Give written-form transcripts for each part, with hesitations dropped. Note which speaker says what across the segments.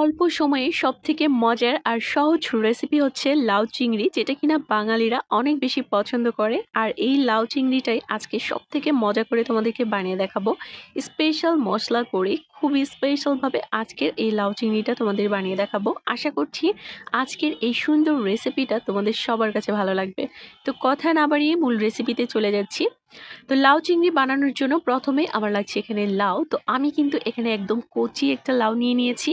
Speaker 1: অল্প সময়ে সবথেকে মজার আর সহজ রেসিপি হচ্ছে লাউ চিংড়ি, যেটা কিনা বাঙালিরা অনেক বেশি পছন্দ করে। আর এই লাউ চিংড়িটাই আজকে সবথেকে মজা করে তোমাদেরকে বানিয়ে দেখাবো। স্পেশাল মশলা করে খুবই স্পেশালভাবে আজকের এই লাউ চিংড়িটা তোমাদের বানিয়ে দেখাবো। আশা করছি আজকের এই সুন্দর রেসিপিটা তোমাদের সবার কাছে ভালো লাগবে। তো কথা না বাড়িয়ে মূল রেসিপিতে চলে যাচ্ছি। তো লাউ চিংড়ি বানানোর জন্য প্রথমে আমার লাগছে এখানে লাউ। তো আমি কিন্তু এখানে একদম কচি একটা লাউ নিয়ে নিয়েছি।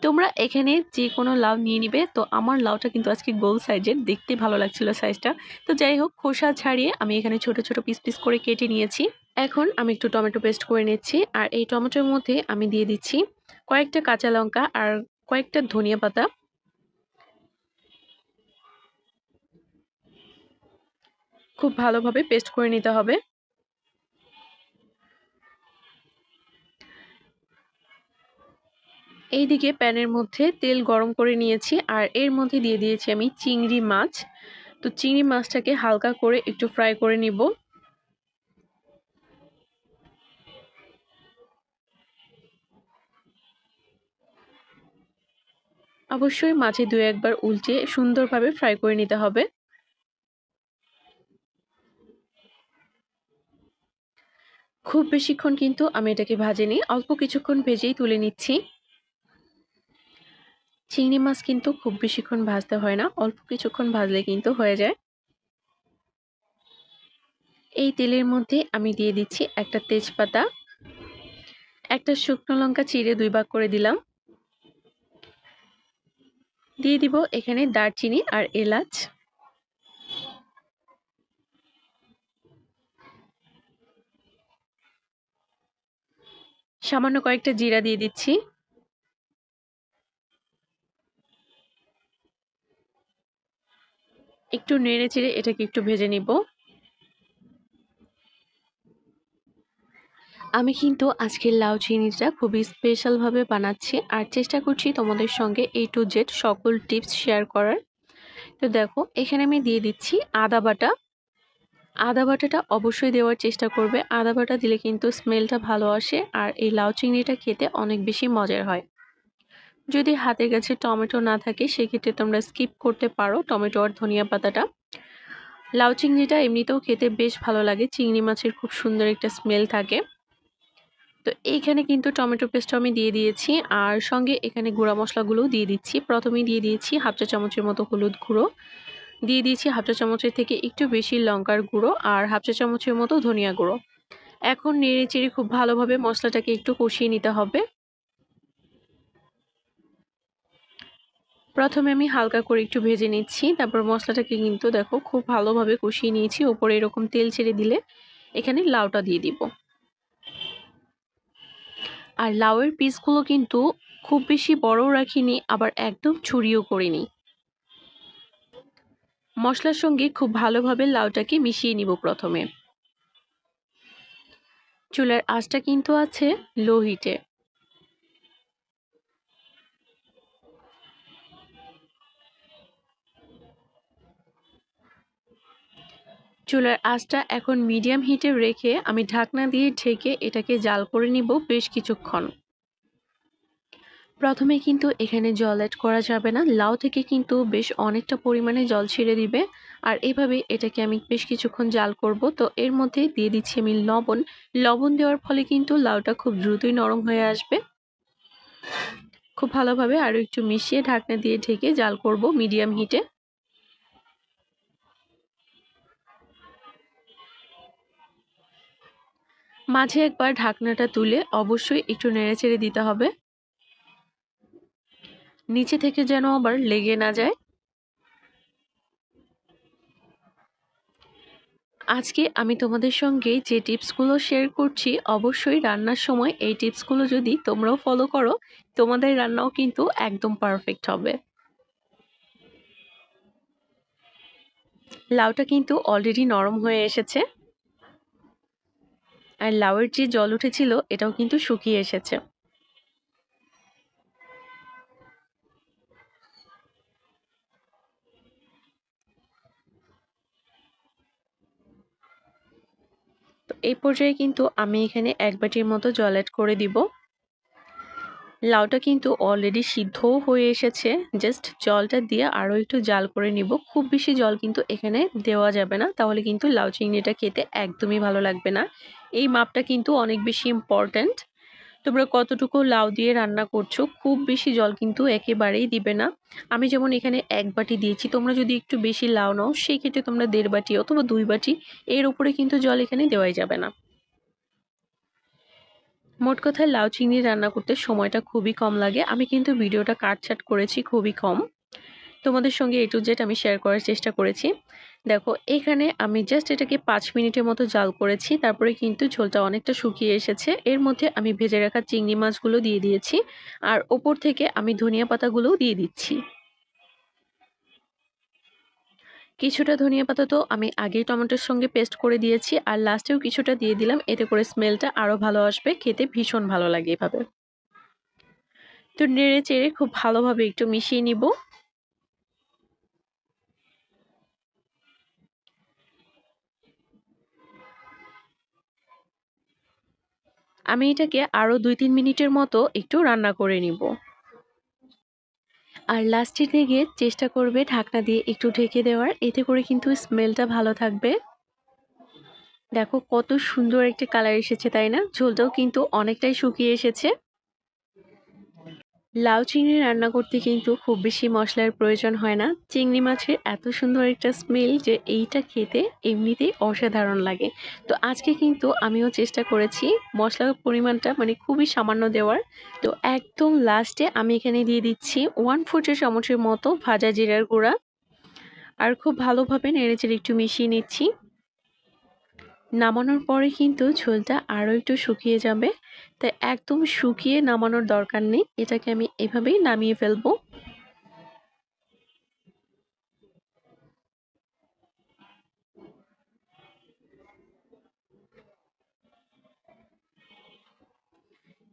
Speaker 1: তোমরা এখানে যে কোনো লাউ নিয়ে নিবে। তো আমার লাউটা কিন্তু আজকে গোল সাইজের, দেখতে ভালো লাগছিল সাইজটা। তো যাই হোক, খোসা ছাড়িয়ে আমি এখানে ছোট ছোট পিস পিস করে কেটে নিয়েছি। এখন আমি একটু টমেটো পেস্ট করে নিচ্ছি, আর এই টমেটোর মধ্যে আমি দিয়ে দিচ্ছি কয়েকটা কাঁচা লঙ্কা আর কয়েকটা ধনিয়া পাতা। খুব ভালোভাবে পেস্ট করে নিতে হবে। এইদিকে প্যানের মধ্যে তেল গরম করে নিয়েছি, আর এর মধ্যে দিয়ে দিয়েছি আমি চিংড়ি মাছ। তো চিংড়ি মাছটাকে হালকা করে একটু ফ্রাই করে নিব। অবশ্যই মাঝে দু একবার উল্টে সুন্দরভাবে ফ্রাই করে নিতে হবে। খুব বেশিক্ষণ কিন্তু আমি এটাকে ভাজিনি, অল্প কিছুক্ষণ ভেজেই তুলে নিচ্ছি। চিংড়ি মাছ কিন্তু খুব বেশিক্ষণ ভাজতে হয় না, অল্প কিছুক্ষণ ভাজলে কিন্তু হয়ে যায়। এই তেলের মধ্যে আমি দিয়ে দিচ্ছি একটা তেজপাতা, একটা শুকনো লঙ্কা চিড়ে 2 ভাগ করে দিলাম। দিয়ে দিব এখানে দারচিনি আর এলাচ। সামান্য কয়েকটা জিরা দিয়ে দিচ্ছি। একটু নেড়ে চেড়ে এটাকে একটু ভেজে নিব। আমি কিন্তু আজকের লাউ চিংড়িটা খুবই স্পেশালভাবে বানাচ্ছি, আর চেষ্টা করছি তোমাদের সঙ্গে A to Z সকল টিপস শেয়ার করার। তো দেখো, এখানে আমি দিয়ে দিচ্ছি আদা বাটা। আদা বাটাটা অবশ্যই দেওয়ার চেষ্টা করবে, আদা বাটা দিলে কিন্তু স্মেলটা ভালো আসে, আর এই লাউ চিংড়িটা খেতে অনেক বেশি মজার হয়। যদি হাতের কাছে টমেটো না থাকে সেক্ষেত্রে তোমরা স্কিপ করতে পারো টমেটো আর ধনিয়া পাতাটা। লাউ চিংড়িটা এমনিতেও খেতে বেশ ভালো লাগে, চিংড়ি মাছের খুব সুন্দর একটা স্মেল থাকে। তো এইখানে কিন্তু টমেটো পেস্টটা আমি দিয়ে দিয়েছি, আর সঙ্গে এখানে গুঁড়া মশলাগুলোও দিয়ে দিচ্ছি। প্রথমেই দিয়ে দিয়েছি হাফ চা চামচের মতো হলুদ গুঁড়ো, দিয়ে দিয়েছি হাফ চা চামচের থেকে একটু বেশি লঙ্কার গুঁড়ো, আর হাফ চা চামচের মতো ধনিয়া গুঁড়ো। এখন নেড়ে চেড়ে খুব ভালোভাবে মশলাটাকে একটু কষিয়ে নিতে হবে। প্রথমে আমি হালকা করে একটু ভেজে নিচ্ছি, তারপর মশলাটাকে কিন্তু দেখো খুব ভালোভাবে কষিয়ে নিয়েছি। উপরে এরকম তেল ছেড়ে দিলে এখানে লাউটা দিয়ে দিব। আর লাউয়ের পিসগুলো কিন্তু খুব বেশি বড়ও রাখিনি, আবার একদম ছুরিও করিনি। মশলার সঙ্গে খুব ভালোভাবে লাউটাকে মিশিয়ে নিব প্রথমে। চুলার আঁচটা কিন্তু আছে লো হিটে। চুলার আঁচটা এখন মিডিয়াম হিটে রেখে আমি ঢাকনা দিয়ে ঢেকে এটাকে জাল করে নিব বেশ কিছুক্ষণ। প্রথমে কিন্তু এখানে জল অ্যাড করা যাবে না, লাউ থেকে কিন্তু বেশ অনেকটা পরিমাণে জল ছেড়ে দিবে। আর এভাবে এটাকে আমি বেশ কিছুক্ষণ জাল করব। তো এর মধ্যে দিয়ে দিচ্ছি আমি লবণ। লবণ দেওয়ার ফলে কিন্তু লাউটা খুব দ্রুতই নরম হয়ে আসবে। খুব ভালোভাবে আরও একটু মিশিয়ে ঢাকনা দিয়ে ঢেকে জাল করব মিডিয়াম হিটে। মাঝে একবার ঢাকনাটা তুলে অবশ্যই একটু নেড়েচেড়ে দিতে হবে, নিচে থেকে যেন আবার লেগে না যায়। আজকে আমি তোমাদের সঙ্গে যে টিপসগুলো শেয়ার করছি, অবশ্যই রান্নার সময় এই টিপসগুলো যদি তোমরাও ফলো করো, তোমাদের রান্নাও কিন্তু একদম পারফেক্ট হবে। লাউটা কিন্তু অলরেডি নরম হয়ে এসেছে, আর লাউয়ের যে জল উঠেছিল এটাও কিন্তু শুকিয়ে এসেছে। তো এই পর্যায়ে কিন্তু আমি এখানে 1 বাটির মতো জল অ্যাড করে দিব। লাউটা কিন্তু অলরেডি সিদ্ধও হয়ে এসেছে। জাস্ট জলটা দিয়ে আরও একটু জাল করে নিব। খুব বেশি জল কিন্তু এখানে দেওয়া যাবে না, তাহলে কিন্তু লাউ চিংড়িটা খেতে একদমই ভালো লাগবে না। এই মাপটা কিন্তু অনেক বেশি ইম্পর্ট্যান্ট। তোমরা কতটুকু লাউ দিয়ে রান্না করছো, খুব বেশি জল কিন্তু একেবারেই দিবে না। আমি যেমন এখানে 1 বাটি দিয়েছি, তোমরা যদি একটু বেশি লাউ নাও সেই ক্ষেত্রে তোমরা 1.5 বাটি অথবা 2 বাটি, এর উপরে কিন্তু জল এখানে দেওয়াই যাবে না। মোট কথায় লাউ চিংড়ি রান্না করতে সময়টা খুবই কম লাগে। আমি কিন্তু ভিডিওটা কাটছাঁট করেছি খুবই কম। তোমাদের সঙ্গে A to Z আমি শেয়ার করার চেষ্টা করেছি। দেখো এখানে আমি জাস্ট এটাকে 5 মিনিটের মতো জাল করেছি। তারপরে কিন্তু ঝোলটা অনেকটা শুকিয়ে এসেছে। এর মধ্যে আমি ভেজে রাখা চিংড়ি মাছগুলো দিয়ে দিয়েছি। আর ওপর থেকে আমি ধনিয়া পাতাগুলোও দিয়ে দিচ্ছি। কিছুটা ধনিয়া পাতা তো আমি আগেই টমেটোর সঙ্গে পেস্ট করে দিয়েছি, আর লাস্টেও কিছুটা দিয়ে দিলাম, এতে করে স্মেলটা আরও ভালো আসবে, খেতে ভীষণ ভালো লাগে এভাবে। তো নেড়ে চেড়ে খুব ভালোভাবে একটু মিশিয়ে নিব। আমি এটাকে আরও 2-3 মিনিটের মতো একটু রান্না করে নিব। আর লাস্টের দিকে চেষ্টা করবে ঢাকনা দিয়ে একটু ঢেকে দেওয়ার, এতে করে কিন্তু স্মেলটা ভালো থাকবে। দেখো কত সুন্দর একটা কালার এসেছে, তাই না? ঝোলটাও কিন্তু অনেকটাই শুকিয়ে এসেছে। লাউ চিংড়ি রান্না করতে কিন্তু খুব বেশি মশলার প্রয়োজন হয় না। চিংড়ি মাছের এত সুন্দর একটা স্মেল যে এইটা খেতে এমনিতেই অসাধারণ লাগে। তো আজকে কিন্তু আমিও চেষ্টা করেছি মশলার পরিমাণটা মানে খুবই সামান্য দেওয়ার। তো একদম লাস্টে আমি এখানে দিয়ে দিচ্ছি 1/4 চা চামচের মতো ভাজা জিরার গুঁড়া। আর খুব ভালোভাবে নেড়েচেড়ে একটু মিশিয়ে নিচ্ছি। নামানোর পরে কিন্তু ঝোলটা আরও একটু শুকিয়ে যাবে, তাই একদম শুকিয়ে নামানোর দরকার নেই। এটাকে আমি এভাবেই নামিয়ে ফেলবো।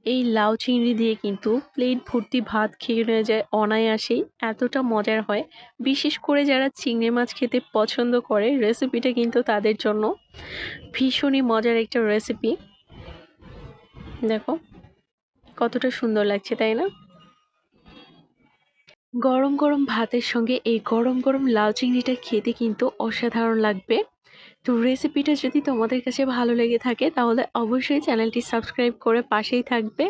Speaker 1: এই লাউ চিংড়ি দিয়ে কিন্তু প্লেট ভর্তি ভাত খেয়ে নেওয়া যায় অনায়াসেই, এতটা মজার হয়। বিশেষ করে যারা চিংড়ি মাছ খেতে পছন্দ করে, রেসিপিটা কিন্তু তাদের জন্য ভীষণই মজার একটা রেসিপি। দেখো কতটা সুন্দর লাগছে, তাই না? গরম গরম ভাতের সঙ্গে এই গরম গরম লাউ চিংড়িটা খেতে কিন্তু অসাধারণ লাগবে। তো রেসিপিটা যদি তোমাদের কাছে ভালো লেগে থাকে তাহলে অবশ্যই চ্যানেলটি সাবস্ক্রাইব করে পাশেই থাকবে।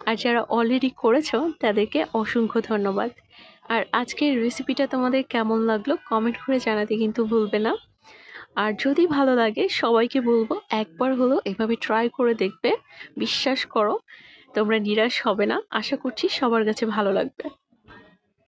Speaker 1: আর যারা অলরেডি করেছো তাদেরকে অসংখ্য ধন্যবাদ। আর আজকের রেসিপিটা তোমাদের কেমন লাগলো কমেন্ট করে জানাতে কিন্তু ভুলবে না। আর যদি ভালো লাগে সবাইকে বলবো একবার হলো এভাবে ট্রাই করে দেখবে। বিশ্বাস করো তোমরা নিরাশ হবে না। আশা করছি সবার কাছে ভালো লাগবে।